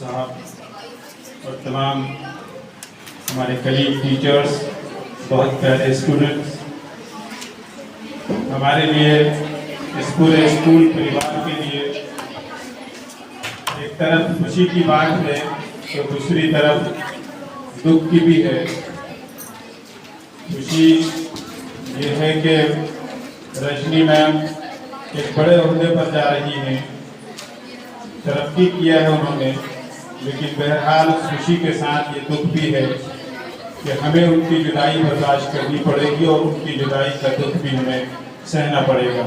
साहब और तमाम हमारे कलीग टीचर्स, बहुत प्यारे स्टूडेंट्स, हमारे लिए इस पूरे स्कूल परिवार के लिए एक तरफ खुशी की बात है तो दूसरी तरफ दुख की भी है। खुशी ये है कि रजनी मैम एक बड़े ओहदे पर जा रही हैं, तरक्की किया है उन्होंने, लेकिन बहरहाल उस खुशी के साथ ये दुख भी है कि हमें उनकी जुदाई बर्दाश्त करनी पड़ेगी और उनकी जुदाई का दुख भी हमें सहना पड़ेगा।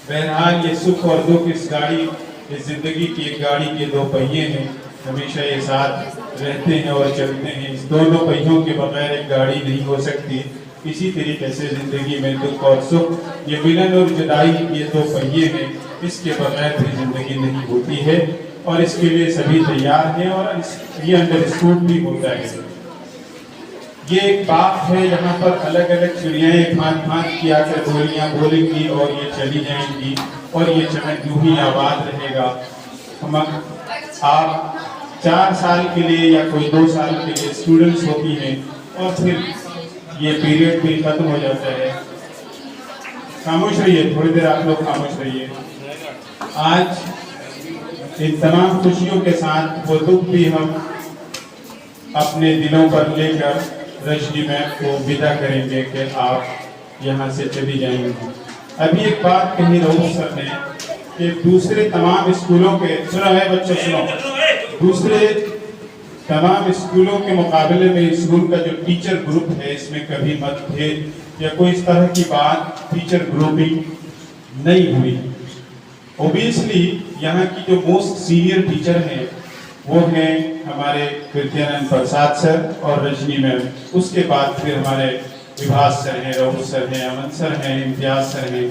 बहरहाल ये सुख और दुख इस ज़िंदगी की एक गाड़ी के दो पहिए हैं, हमेशा ये साथ रहते हैं और चलते हैं। इस दोनों पहियों के बगैर एक गाड़ी नहीं हो सकती। इसी तरीके से ज़िंदगी में दुख और सुख, ये मिलन और जुदाई ये दो पहिए हैं, इसके बगैर भी ज़िंदगी नहीं होती है और इसके लिए सभी तैयार हैं और ये अंडरस्टूड भी होता है। ये एक बात है, यहाँ पर अलग अलग चिड़ियाँ एक भांत की आकर बोलियाँ बोलेंगी और ये चली जाएंगी और ये चमक यूं ही आबाद रहेगा। हम आप 4 साल के लिए या कोई 2 साल के लिए स्टूडेंट्स होती हैं और फिर ये पीरियड भी खत्म हो जाता है। खामोश रहिए, थोड़ी देर आप लोग खामोश रहिए। आज इन तमाम खुशियों के साथ वो दुख भी हम अपने दिलों पर लेकर रजनी मैम को विदा करेंगे कि आप यहाँ से चली जाएंगी। अभी एक बात कही रऊफ सर ने कि दूसरे तमाम स्कूलों के, सुनो है बच्चों सुनो, दूसरे तमाम स्कूलों के मुकाबले में स्कूल का जो टीचर ग्रुप है इसमें कभी मतभेद या कोई इस तरह की बात टीचर ग्रुपिंग नहीं हुई। ओबियसली यहाँ की जो मोस्ट सीनियर टीचर हैं वो हैं हमारे कृत्यानंद प्रसाद सर और रजनी मैम, उसके बाद फिर हमारे विभास सर हैं, रऊफ सर हैं, अमन सर हैं, इम्तियाज सर हैं।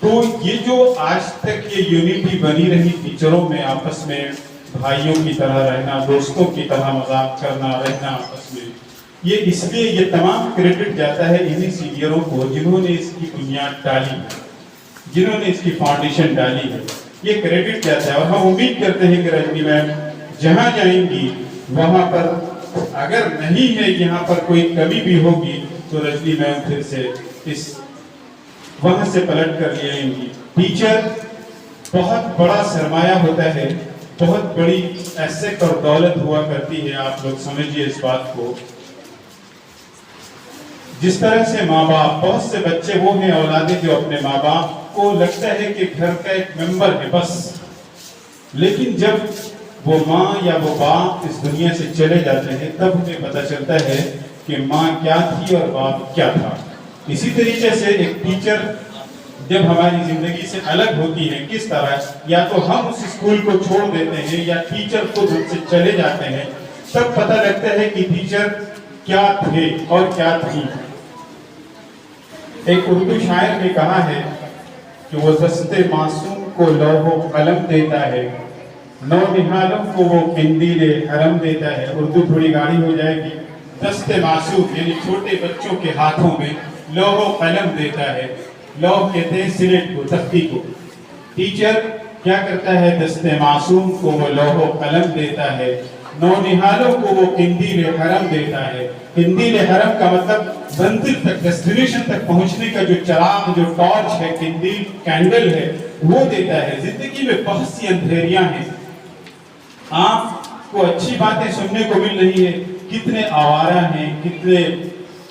तो ये जो आज तक ये यूनिटी बनी रही टीचरों में, आपस में भाइयों की तरह रहना, दोस्तों की तरह मजाक करना, रहना आपस में, ये इसलिए ये तमाम क्रेडिट जाता है इन्हीं सीनियरों को जिन्होंने इसकी बुनियाद डाली है, जिन्होंने इसकी फाउंडेशन डाली है। ये क्रेडिट जाता है और हम उम्मीद करते हैं कि रजनी मैम जहाँ जाएंगी वहाँ पर अगर नहीं है यहाँ पर कोई कमी भी होगी तो रजनी मैम फिर से इस वहाँ से पलट कर ले आएंगी। टीचर बहुत बड़ा सरमाया होता है, बहुत बड़ी एसेट और दौलत हुआ करती है, आप लोग समझिए इस बात को। जिस तरह से माँ बाप, बहुत से बच्चे वो हैं औलादे जो अपने माँ बाप को लगता है कि घर का एक मेंबर है बस, लेकिन जब वो माँ या वो बाप इस दुनिया से चले जाते हैं तब हमें पता चलता है कि माँ क्या थी और बाप क्या था। इसी तरीके से एक टीचर जब हमारी जिंदगी से अलग होती है, किस तरह या तो हम उस स्कूल को छोड़ देते हैं या टीचर खुद हमसे चले जाते हैं, तब पता लगता है कि टीचर क्या थे और क्या थी। एक उर्दू शायर ने कहा है कि वो दस्ते मासूम को लौहो कलम देता है, नौनिहालों को वो किंदीले हरम देता है। उर्दू थोड़ी गाढ़ी हो जाएगी। दस्ते मासूम यानी छोटे बच्चों के हाथों में लौहो कलम देता है। लौह कहते हैं सिलेट को, तख्ती को। टीचर क्या करता है? दस्ते मासूम को वो लौहो कलम देता है, नौनिहालों को वो किंदीले हरम देता है। किंदीले हरम का मतलब मंजिल तक, डेस्टिनेशन तक पहुंचने का जो चिराग, जो टॉर्च है, किंदील कैंडल है, वो देता है। जिंदगी में बहुत सी अंधेरियां हैं, आपको अच्छी बातें सुनने को मिल रही है, कितने आवारा हैं, कितने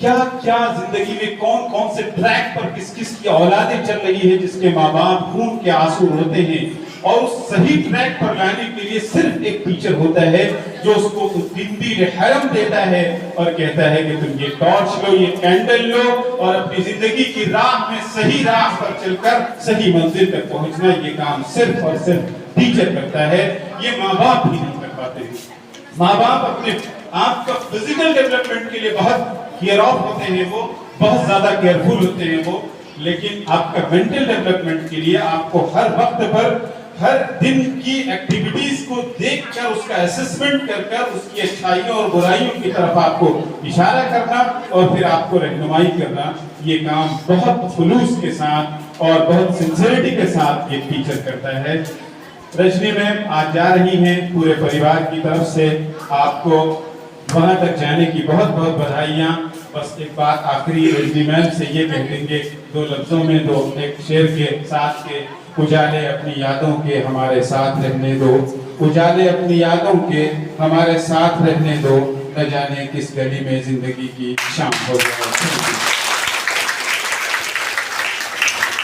क्या क्या जिंदगी में कौन कौन से ट्रैक पर किस किस की औलादें चल रही है जिसके माँ बाप खून के आंसू रोते हैं, और उस सही ट्रैक पर लाने के लिए सिर्फ एक टीचर होता है जो उसको किंदील हरम देता है और कहता है कि तुम ये टॉर्च लो, ये कैंडल लो और अपनी जिंदगी की राह में सही राह पर चलकर सही मंजिल तक पहुंचना, ये काम सिर्फ और सिर्फ टीचर करता है। ये माँ बाप भी नहीं कर पाते हैं। माँ बाप अपने आपका फिजिकल डेवलपमेंट के लिए बहुत केयर ऑफ होते हैं, वो बहुत ज्यादा केयरफुल होते हैं वो, लेकिन आपका मेंटल डेवलपमेंट के लिए आपको हर वक्त पर हर दिन की एक्टिविटीज को देखकर उसका असेसमेंट कर उसकी अच्छाइयों और बुराइयों की तरफ आपको इशारा करना और फिर आपको रहनुमाई करना, ये काम बहुत खुलूस के साथ और बहुत सिंसियरिटी के साथ एक टीचर करता है। रजनी मैम आज जा रही हैं, पूरे परिवार की तरफ से आपको वहां तक जाने की बहुत बहुत बधाइयां। बस एक बात आखिरी रजनी मैम से ये कह देंगे 2 लफ्जों में, 2 एक शेर के साथ के, उजाले अपनी यादों के हमारे साथ रहने दो, उजाले अपनी यादों के हमारे साथ रहने दो, न जाने किस गली में जिंदगी की शाम हो जाए।